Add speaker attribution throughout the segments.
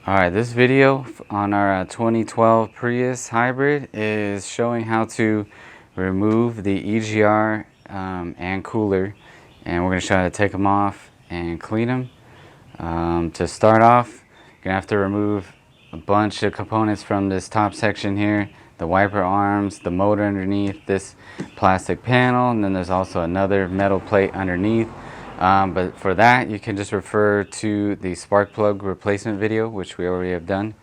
Speaker 1: Alright, this video on our 2012 Prius hybrid is showing how to remove the EGR and cooler, and we're going to try to take them off and clean them. To start off, you're going to have to remove a bunch of components from this top section here, the wiper arms, the motor underneath, this plastic panel, and then there's also another metal plate underneath. But for that, you can just refer to the spark plug replacement video, which we already have done,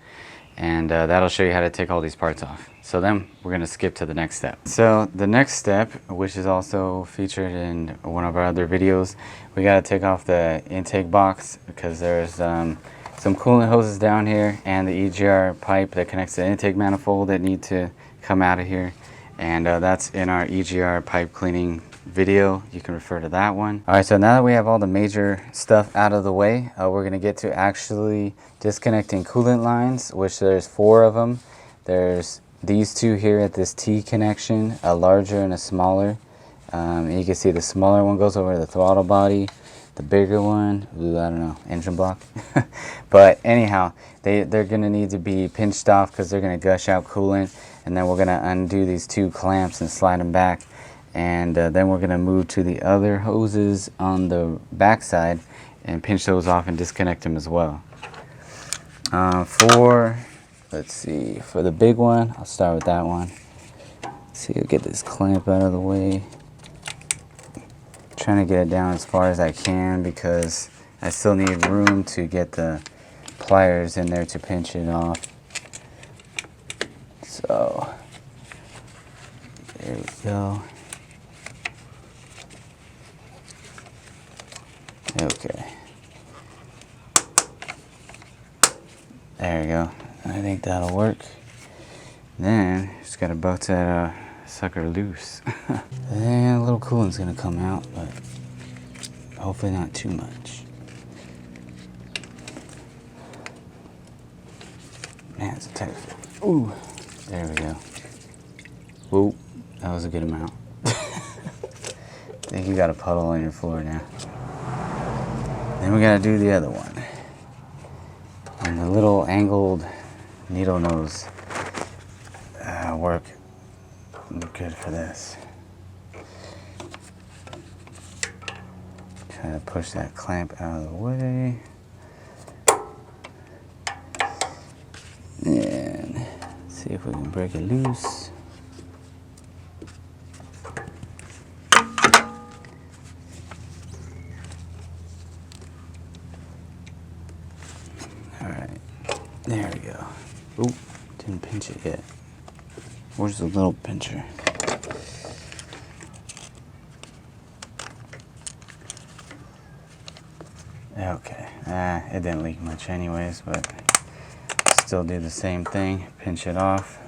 Speaker 1: and that'll show you how to take all these parts off. So then we're going to skip to the next step. So the next step, which is also featured in one of our other videos, we got to take off the intake box because there's some coolant hoses down here and the EGR pipe that connects to the intake manifold that need to come out of here, and that's in our EGR pipe cleaning video. You can refer to that one. Alright, so now that we have all the major stuff out of the way, we're going to get to actually disconnecting coolant lines, which there's 4 of them. There's these 2 here at this T connection, a larger and a smaller. And you can see the smaller one goes over the throttle body, the bigger one, ooh, I don't know, engine block. But anyhow, they're going to need to be pinched off because they're going to gush out coolant, and then we're going to undo these 2 clamps and slide them back. And then we're going to move to the other hoses on the back side and pinch those off and disconnect them as well. Let's see, for the big one, I'll start with that one. Let's see, I'll get this clamp out of the way. Trying to get it down as far as I can because I still need room to get the pliers in there to pinch it off. So, there we go. Okay, there we go. I think that'll work. Then just gotta buck that sucker loose. And a little coolant's gonna come out, but hopefully not too much. Man, it's a tight fit. Ooh, there we go. Whoa, that was a good amount. I think you got a puddle on your floor now. Then we gotta do the other one. And the little angled needle nose work good for this. Try to push that clamp out of the way. And see if we can break it loose. There we go. Oop, didn't pinch it yet. Where's the little pincher? Okay, it didn't leak much anyways, but still do the same thing. Pinch it off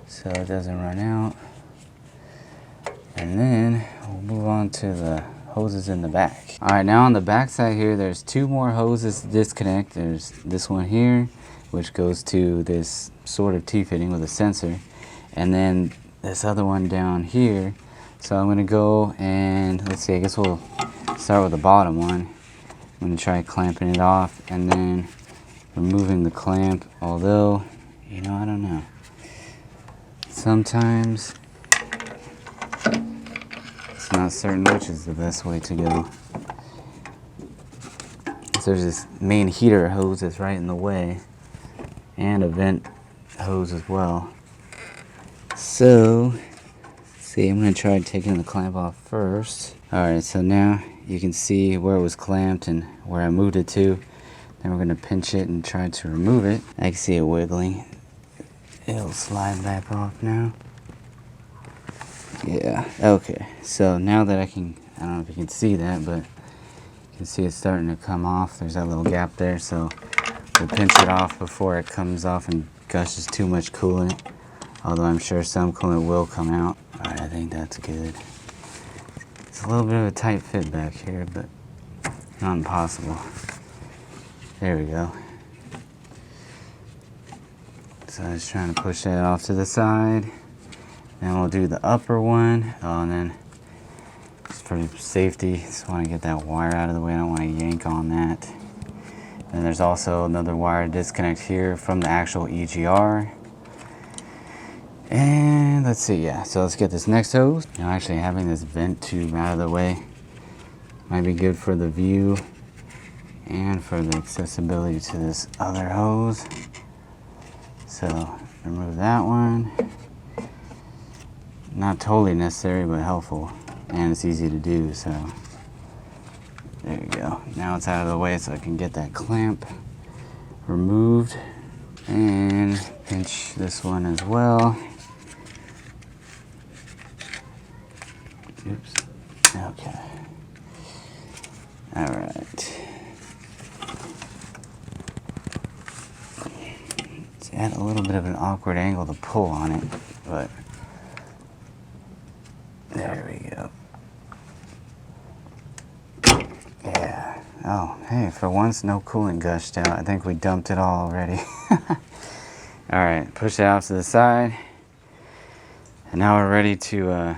Speaker 1: so it doesn't run out. And then we'll move on to the hoses in the back. Alright, now on the back side here, there's 2 more hoses to disconnect. There's this one here, which goes to this sort of T-fitting with a sensor, and then this other one down here. So I'm going to go and, let's see, I guess we'll start with the bottom one. I'm going to try clamping it off and then removing the clamp, although, you know, I don't know. Sometimes it's not certain which is the best way to go. So there's this main heater hose that's right in the way, and a vent hose as well. So, see, I'm going to try taking the clamp off first. Alright, so now you can see where it was clamped and where I moved it to. Then we're going to pinch it and try to remove it. I can see it wiggling. It'll slide back off now. Yeah, okay. So now that I don't know if you can see that, but you can see it's starting to come off. There's that little gap there, so we'll pinch it off before it comes off and gushes too much coolant. Although I'm sure some coolant will come out. Alright, I think that's good. It's a little bit of a tight fit back here, but not impossible. There we go. So I was trying to push that off to the side. Then we'll do the upper one. Oh, and then just for safety, just want to get that wire out of the way. I don't want to yank on that. And there's also another wire disconnect here from the actual EGR. And let's see, yeah, so let's get this next hose. Now actually having this vent tube out of the way might be good for the view and for the accessibility to this other hose. So remove that one. Not totally necessary, but helpful, and it's easy to do, so there you go. Now it's out of the way so I can get that clamp removed, and pinch this one as well. Oops. Okay. All right. It's at a little bit of an awkward angle to pull on it, but there we go. Yeah. Oh, hey, for once, no coolant gushed out. I think we dumped it all already. All right, push it out to the side. And now we're ready to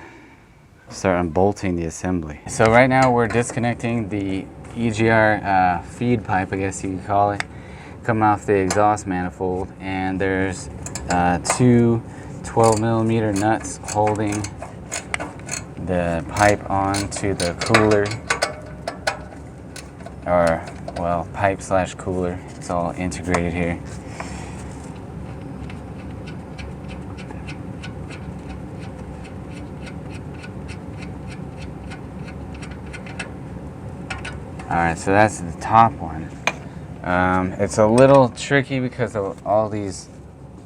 Speaker 1: start unbolting the assembly. So right now we're disconnecting the EGR feed pipe, I guess you could call it, coming off the exhaust manifold. And there's two 12mm nuts holding the pipe onto the cooler, or well, pipe slash cooler. It's all integrated here. Alright, so that's the top one. It's a little tricky because of all these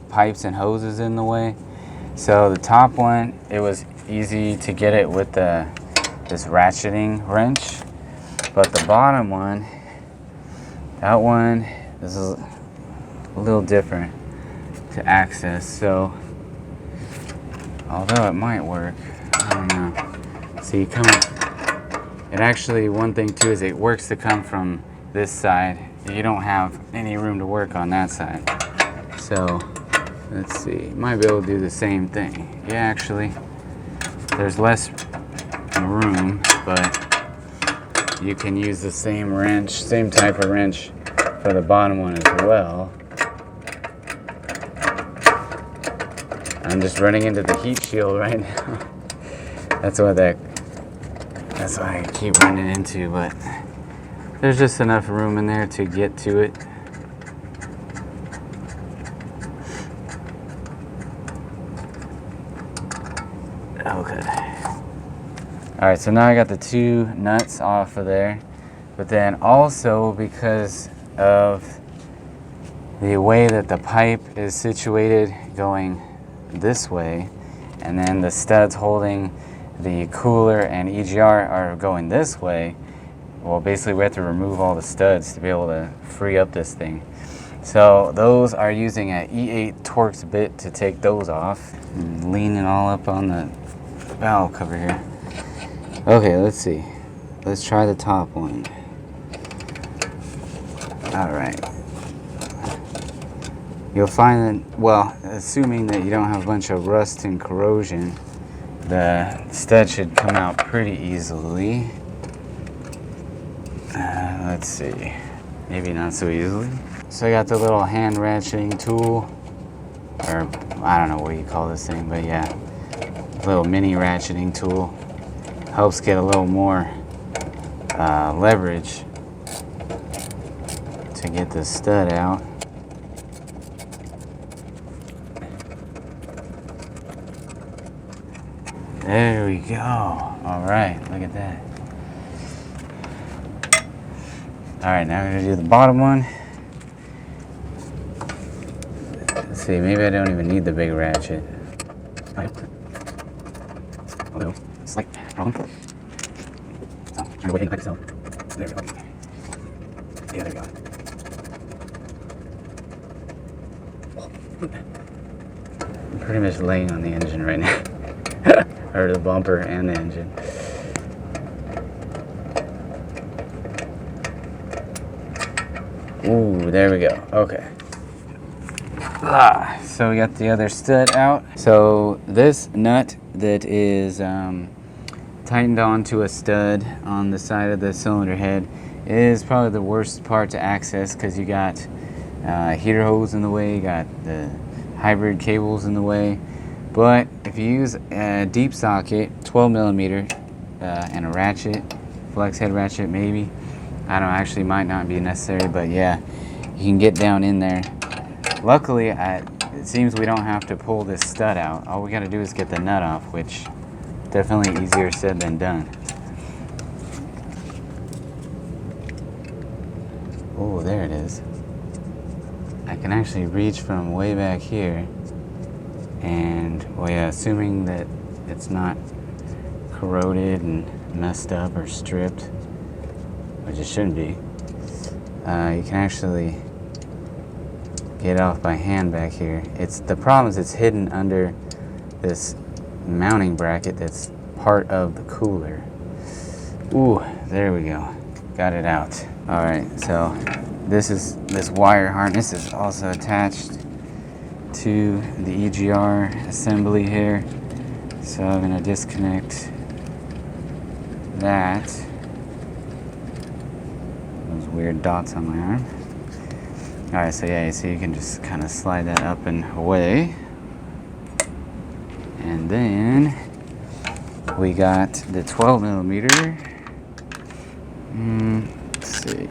Speaker 1: pipes and hoses in the way. So the top one, it was easy to get it with this ratcheting wrench. But the bottom one, that one is a little different to access. So, although it might work, I don't know. So you come, it actually, one thing too is it works to come from this side. You don't have any room to work on that side. So, let's see, might be able to do the same thing. Yeah, actually, there's less room, but you can use the same wrench, same type of wrench for the bottom one as well. I'm just running into the heat shield right now. That's what I keep running into, but there's just enough room in there to get to it. Okay. Alright, so now I got the two nuts off of there, but then also because of the way that the pipe is situated going this way, and then the studs holding the cooler and EGR are going this way, well, basically we have to remove all the studs to be able to free up this thing. So those are using an E8 Torx bit to take those off. I'm leaning all up on the valve cover here. Okay, let's see. Let's try the top one. Alright. You'll find that, well, assuming that you don't have a bunch of rust and corrosion, the stud should come out pretty easily. Let's see. Maybe not so easily. So I got the little hand ratcheting tool, or I don't know what you call this thing, but yeah, little mini ratcheting tool. Helps get a little more leverage to get the stud out. There we go. All right, look at that. All right, now we're gonna do the bottom one. Let's see, maybe I don't even need the big ratchet. A little slight problem. So, trying to go ahead and click so. There we go. Yeah, there we go. I'm pretty much laying on the engine right now. Or the bumper and the engine. Ooh, there we go. Okay. So we got the other stud out. So this nut that is tightened onto a stud on the side of the cylinder head It is probably the worst part to access because you got heater hose in the way, you got the hybrid cables in the way. But if you use a deep socket, 12 millimeter, and a ratchet, flex head ratchet maybe, I don't know, actually might not be necessary, but yeah, you can get down in there. Luckily, it seems we don't have to pull this stud out. All we got to do is get the nut off, which definitely easier said than done. Oh, there it is. I can actually reach from way back here, and well, yeah, assuming that it's not corroded and messed up or stripped, which it shouldn't be, you can actually get it off by hand back here. The problem is it's hidden under this mounting bracket that's part of the cooler. Ooh, there we go. Got it out. All right, so this wire harness is also attached to the EGR assembly here. So I'm gonna disconnect that. Those weird dots on my arm. All right, so yeah, you see you can just kind of slide that up and away. And then we got the 12 millimeter. Let's see.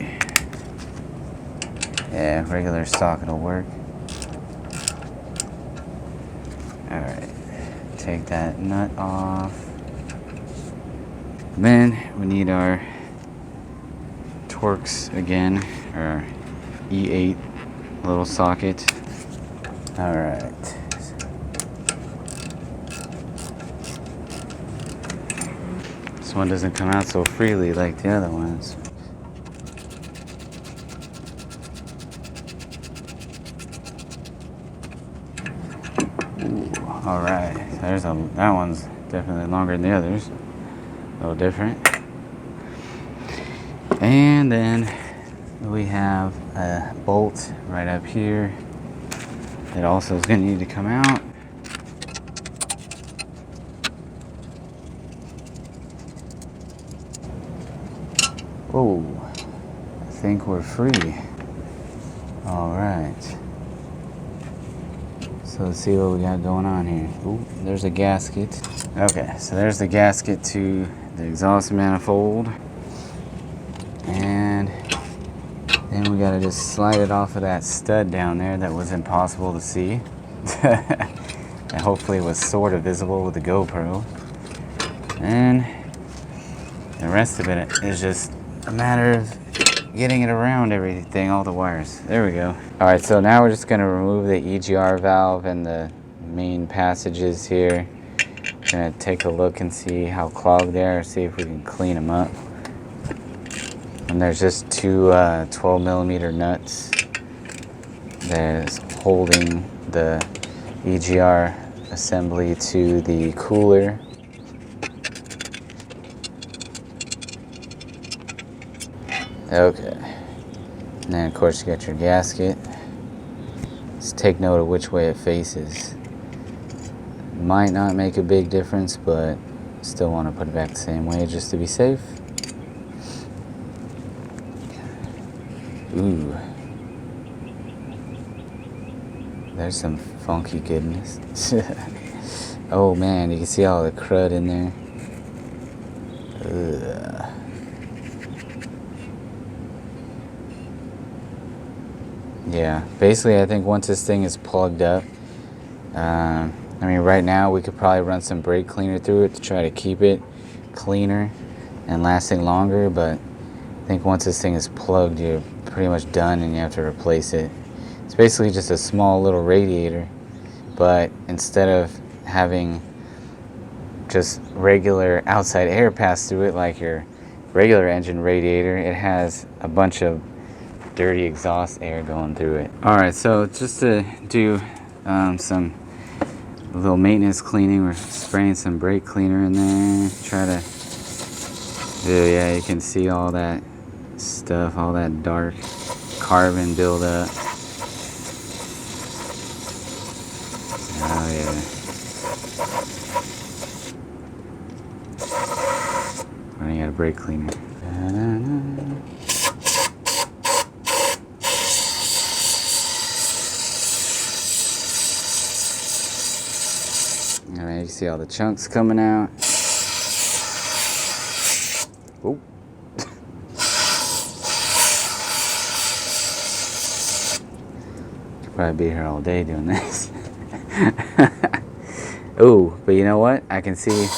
Speaker 1: Yeah, regular socket will work. All right, take that nut off. Then we need our Torx again, or E8 little socket. All right. This one doesn't come out so freely like the other ones. Ooh, all right. That one's definitely longer than the others. A little different. And then we have a bolt right up here that also is going to need to come out. Oh, I think we're free. All right. So let's see what we got going on here. Ooh, there's a gasket. Okay, so there's the gasket to the exhaust manifold. And then we gotta just slide it off of that stud down there that was impossible to see. And hopefully it was sort of visible with the GoPro. And the rest of it is just a matter of getting it around everything, all the wires. There we go. All right, so now we're just gonna remove the EGR valve and the main passages here. Gonna take a look and see how clogged they are, see if we can clean them up. And there's just two 12 millimeter nuts that's holding the EGR assembly to the cooler. Okay. And then of course you got your gasket. Just take note of which way it faces. Might not make a big difference, but still want to put it back the same way just to be safe. Ooh. There's some funky goodness. Oh man, you can see all the crud in there. Ugh. Yeah, basically I think once this thing is plugged up, I mean right now we could probably run some brake cleaner through it to try to keep it cleaner and lasting longer, but I think once this thing is plugged you're pretty much done and you have to replace it. It's basically just a small little radiator, but instead of having just regular outside air pass through it like your regular engine radiator, it has a bunch of dirty exhaust air going through it. Alright, so just to do some little maintenance cleaning, we're spraying some brake cleaner in there. Try to, yeah, you can see all that stuff, all that dark carbon buildup. Oh yeah. Running out of brake cleaner. See all the chunks coming out. Oh. Could probably be here all day doing this. Oh, but you know what? I can see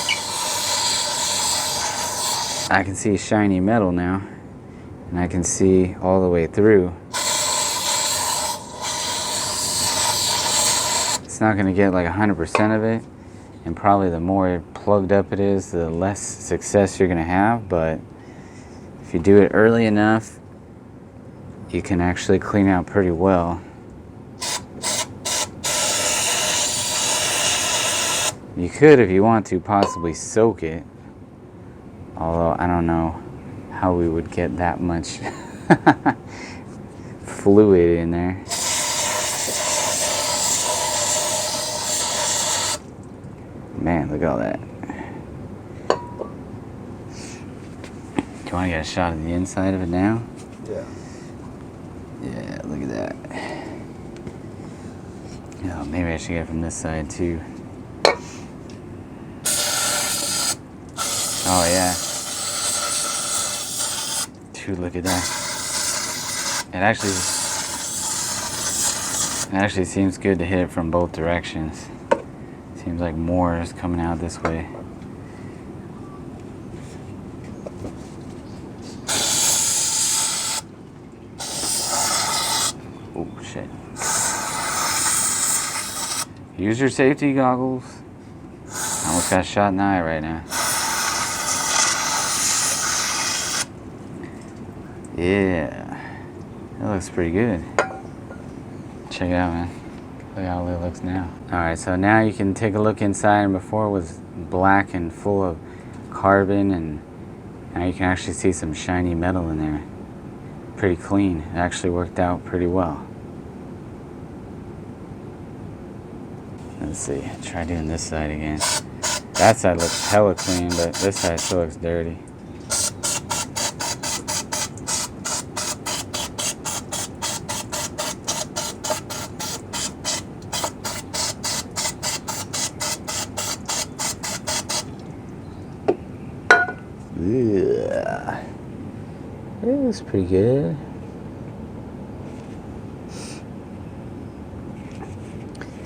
Speaker 1: shiny metal now, and I can see all the way through. It's not going to get like 100% of it, and probably the more plugged up it is, the less success you're going to have, but if you do it early enough, you can actually clean out pretty well. You could, if you want to, possibly soak it, although I don't know how we would get that much fluid in there. Man, look at all that. Do you want to get a shot of the inside of it now?
Speaker 2: Yeah.
Speaker 1: Yeah, look at that. Oh, maybe I should get it from this side too. Oh yeah. Dude, look at that. It actually seems good to hit it from both directions. Seems like more is coming out this way. Oh shit. Use your safety goggles. I almost got shot in the eye right now. Yeah, that looks pretty good. Check it out, man. Look how it looks now. Alright, so now you can take a look inside, and before it was black and full of carbon, and now you can actually see some shiny metal in there. Pretty clean. It actually worked out pretty well. Let's see, try doing this side again. That side looks hella clean, but this side still looks dirty. Yeah, it looks pretty good.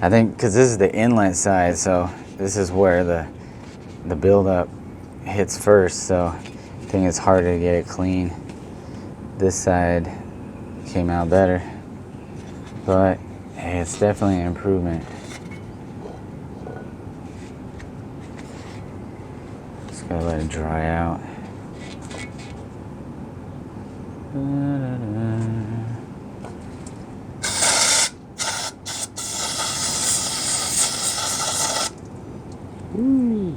Speaker 1: I think because this is the inlet side, so this is where the buildup hits first, so I think it's harder to get it clean. This side came out better, but hey, it's definitely an improvement. Just gotta let it dry out. Ooh.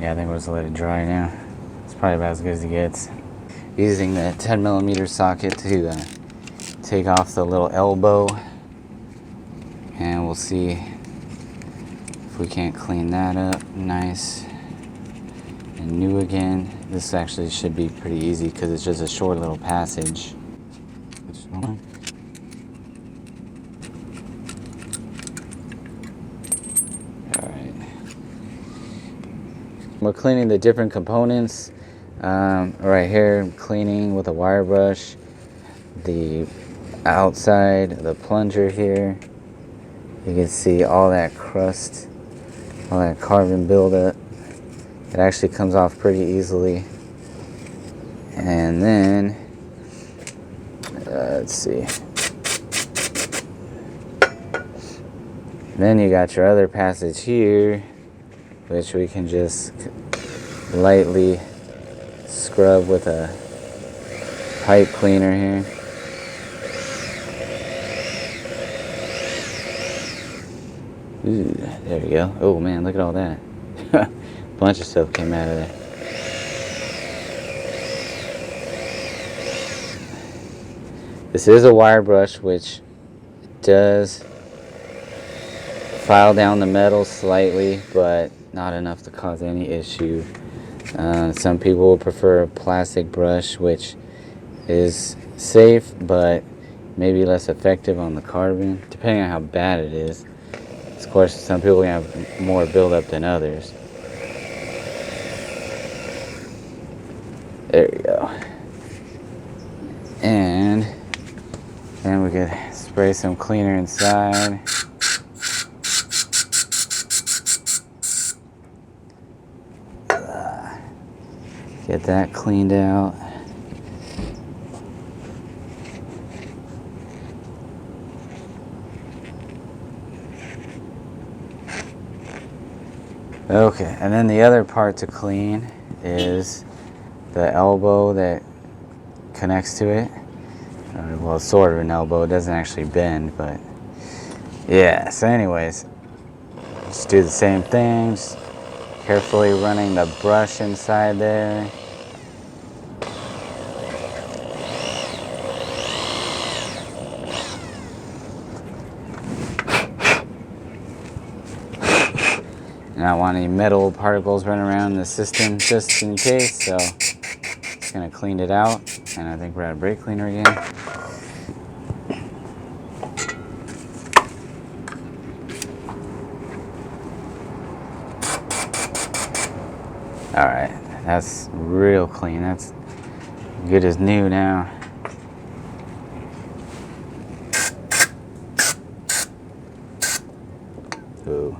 Speaker 1: Yeah, I think we'll just let it dry now. It's probably about as good as it gets. Using the 10mm socket to take off the little elbow, and we'll see if we can't clean that up nice and new again. This actually should be pretty easy because it's just a short little passage. Alright. We're cleaning the different components. Right here, I'm cleaning with a wire brush the outside, the plunger here. You can see all that crust, all that carbon buildup. It actually comes off pretty easily. And then, let's see. Then you got your other passage here, which we can just lightly scrub with a pipe cleaner here. Ooh, there we go. Oh man, look at all that. Bunch of stuff came out of there. This is a wire brush, which does file down the metal slightly, but not enough to cause any issue. Some people will prefer a plastic brush, which is safe, but maybe less effective on the carbon, depending on how bad it is. Of course, some people can have more buildup than others. There you go. And then we could spray some cleaner inside. Get that cleaned out. Okay, and then the other part to clean is the elbow that connects to it. Well, it's sort of an elbow. It doesn't actually bend, but yeah. So anyways, just do the same thing. Just carefully running the brush inside there. Not want any metal particles running around the system just in case, so just gonna clean it out. And I think we're out of brake cleaner again. All right, that's real clean. That's good as new now. Ooh.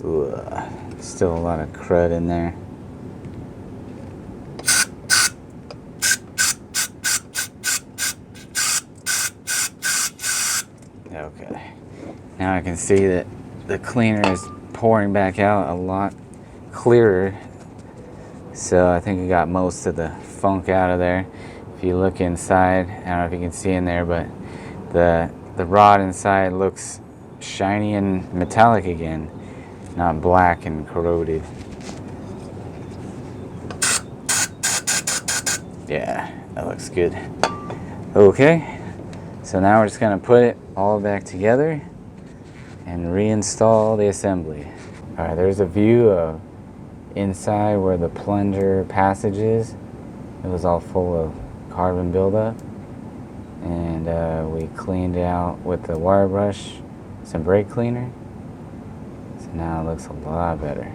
Speaker 1: Ooh, still a lot of crud in there. Okay, now I can see that the cleaner is pouring back out a lot clearer. So I think we got most of the funk out of there. If you look inside, I don't know if you can see in there, but the rod inside looks shiny and metallic again. Not black and corroded. Yeah, that looks good. Okay, so now we're just gonna put it all back together and reinstall the assembly. All right, there's a view of inside where the plunger passage is. It was all full of carbon buildup, and we cleaned it out with the wire brush, some brake cleaner. Now it looks a lot better.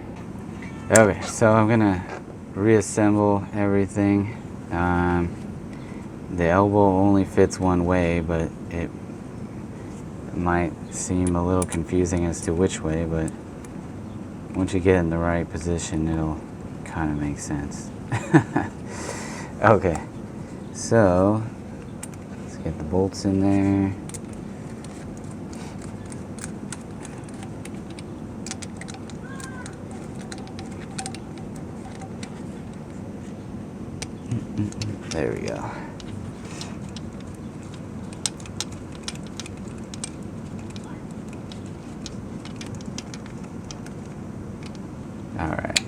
Speaker 1: Okay, so I'm gonna reassemble everything. The elbow only fits one way, but it might seem a little confusing as to which way, but once you get in the right position, it'll kind of make sense. Okay, so let's get the bolts in there. There we go. All right.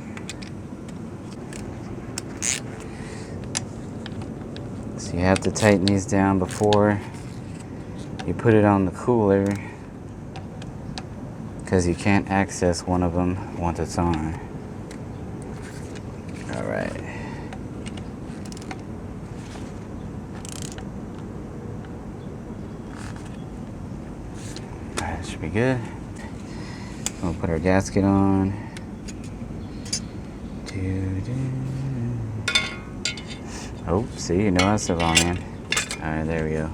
Speaker 1: So you have to tighten these down before you put it on the cooler, because you can't access one of them once it's on. All right. Should be good. We'll put our gasket on. Oh, see, you know that's the wrong end. Alright, there we go.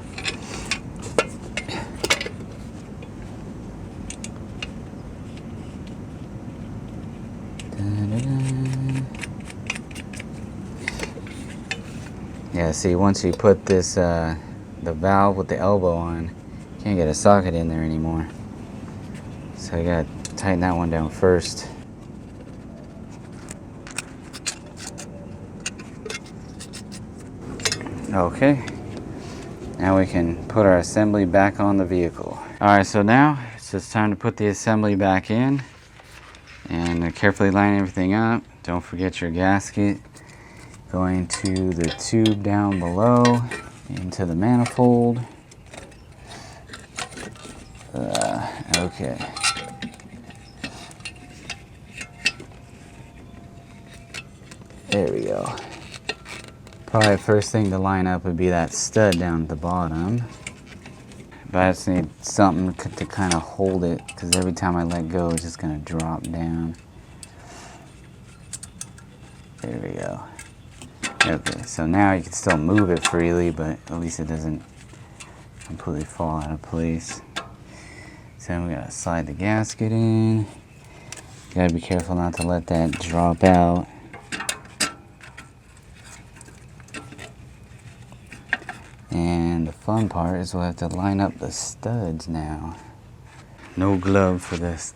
Speaker 1: Yeah, see, once you put this, the valve with the elbow on, you can't get a socket in there anymore. So you gotta tighten that one down first. Okay, now we can put our assembly back on the vehicle. Alright, so now it's just time to put the assembly back in and carefully line everything up. Don't forget your gasket going to the tube down below into the manifold. Okay. There we go. Probably first thing to line up would be that stud down at the bottom. But I just need something to kind of hold it, because every time I let go, it's just going to drop down. There we go. Okay, so now you can still move it freely, but at least it doesn't completely fall out of place. So then we gotta slide the gasket in. You gotta be careful not to let that drop out. And the fun part is we'll have to line up the studs now. No glove for this.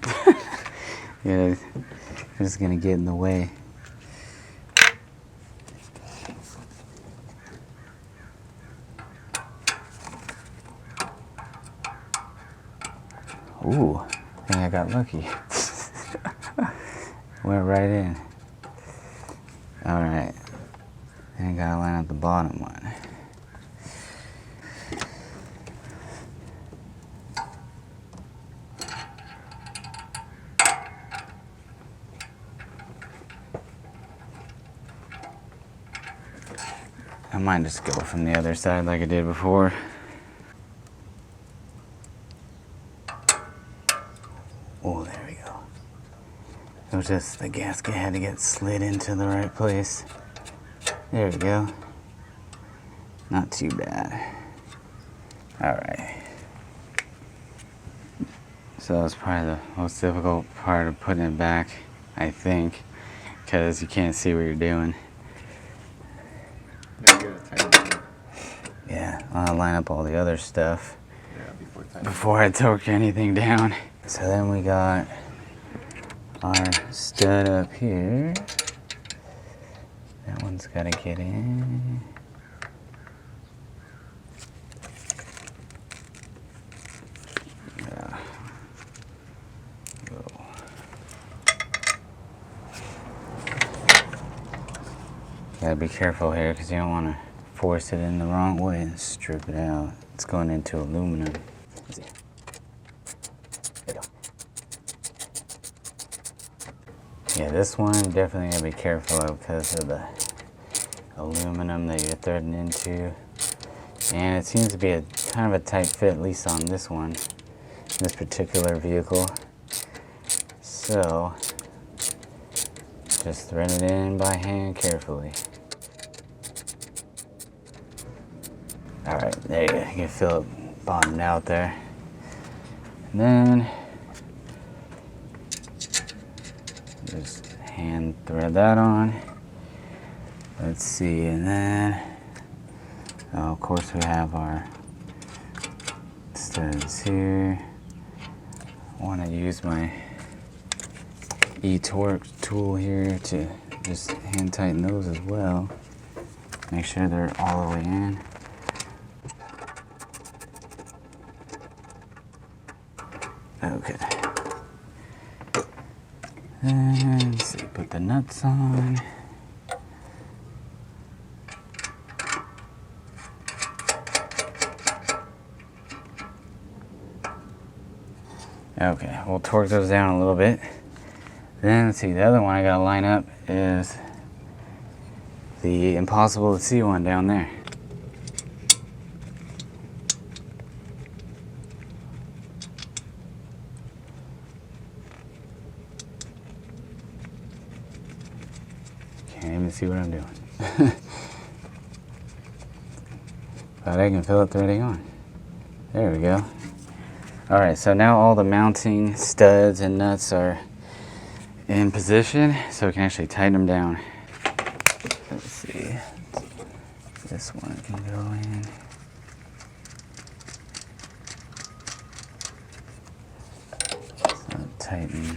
Speaker 1: Yeah, it's just gonna get in the way. Ooh, I think I got lucky. Went right in. Alright. Then I gotta line up the bottom one. I might just go from the other side like I did before. Oh, there we go. It was just the gasket had to get slid into the right place. There we go. Not too bad. Alright. So that's probably the most difficult part of putting it back, I think, because you can't see what you're doing. Yeah, I'll line up all the other stuff before I torque anything down. So then we got our stud up here. That one's got to get in. Gotta be careful here because you don't want to force it in the wrong way and strip it out. It's going into aluminum. Let's see. There you go. Yeah, this one definitely gotta be careful of because of the aluminum that you're threading into. And it seems to be a kind of a tight fit, at least on this one, this particular vehicle. So just thread it in by hand carefully. Alright, there you go. You can feel it bottoming out there. And then just hand thread that on. Let's see, and then of course we have our studs here. I want to use my E-torque tool here to just hand tighten those as well. Make sure they're all the way in. Okay. And let's see, put the nuts on. Okay, we'll torque those down a little bit. Then let's see, the other one I gotta line up is the impossible to see one down there. Can't even see what I'm doing. But I can feel it threading on. There we go. Alright, so now all the mounting studs and nuts are in position, so we can actually tighten them down. Let's see. This one can go in. So tighten.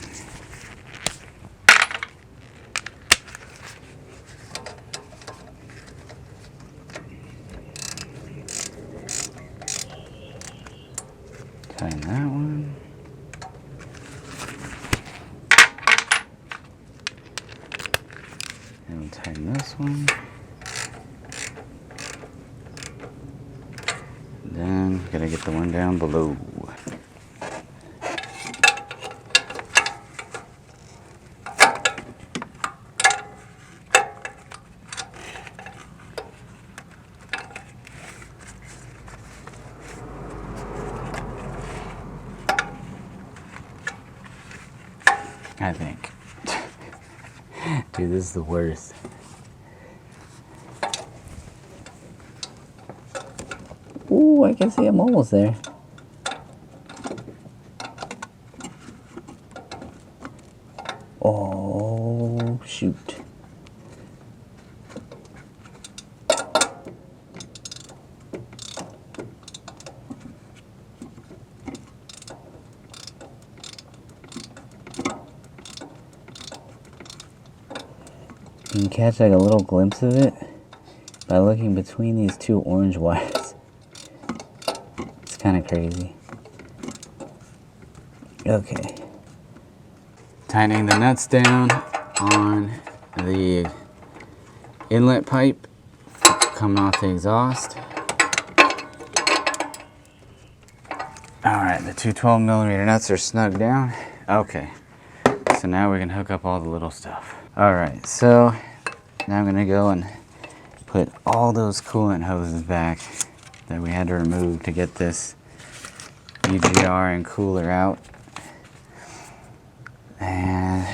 Speaker 1: Tighten that one. And we'll tighten this one. Then gotta get the one down below. Dude, this is the worst. Ooh, I can see I'm almost there. Oh, shoot. You can catch like a little glimpse of it by looking between these two orange wires. It's kind of crazy. Okay. Tightening the nuts down on the inlet pipe coming off the exhaust. Alright, the two 12mm nuts are snug down. Okay, so now we can hook up all the little stuff. Alright, so now I'm going to go and put all those coolant hoses back that we had to remove to get this EGR and cooler out. And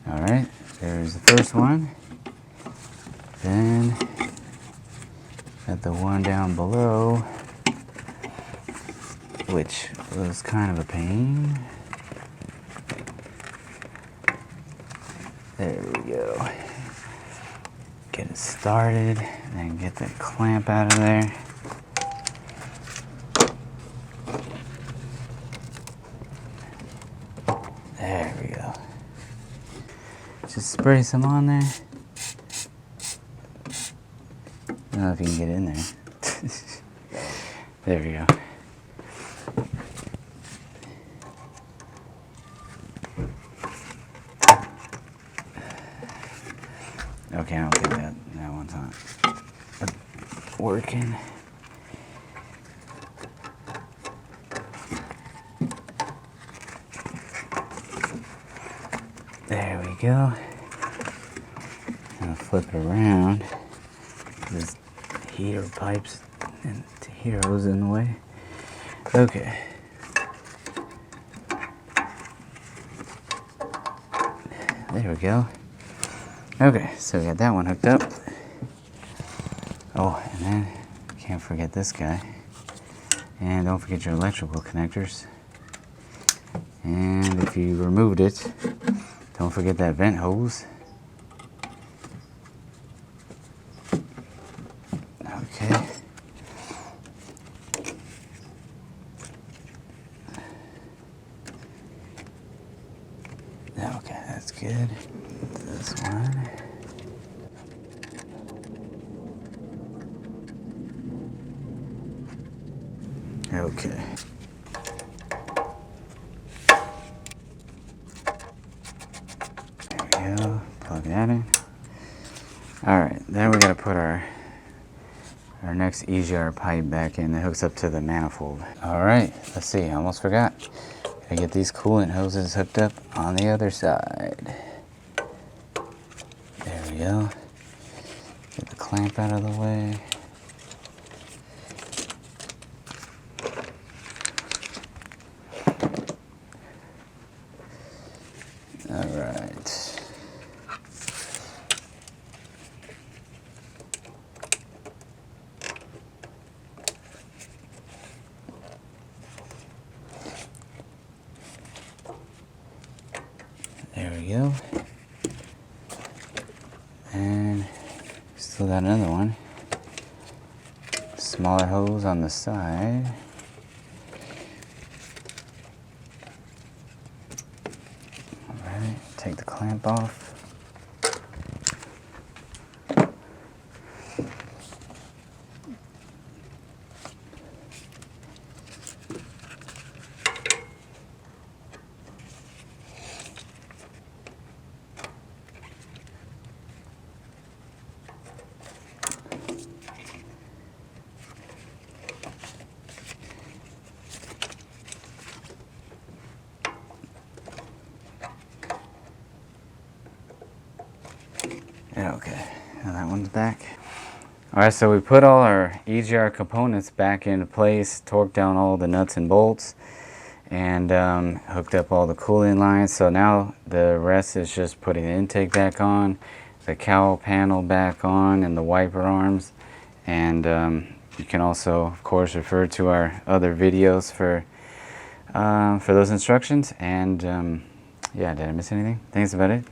Speaker 1: alright, there's the first one. Then got the one down below, which was kind of a pain. There we go. Get it started, and get the clamp out of there. There we go. Just spray some on there. I don't know if you can get in there. There we go. Okay, I don't think that one's not working. There we go. I'll flip it around. This heater pipes and heroes in the way. Okay. There we go. Okay, so we got that one hooked up. Oh, and then can't forget this guy. And don't forget your electrical connectors. And if you removed it, don't forget that vent hose. Okay. Okay, that's good. This one. Okay. There we go. Plug that in. Alright, then we gotta put our next EGR pipe back in that hooks up to the manifold. Alright, let's see, I almost forgot. Gotta get these coolant hoses hooked up on the other side. There we go. Get the clamp out of the way. Alright. There we go. And still got another one. Smaller hose on the side. Alright, take the clamp off. Okay, now that one's back. Alright, so we put all our EGR components back into place, torqued down all the nuts and bolts, and hooked up all the coolant lines. So now the rest is just putting the intake back on, the cowl panel back on, and the wiper arms. And you can also, of course, refer to our other videos for those instructions. And yeah, did I miss anything? I think that's about it.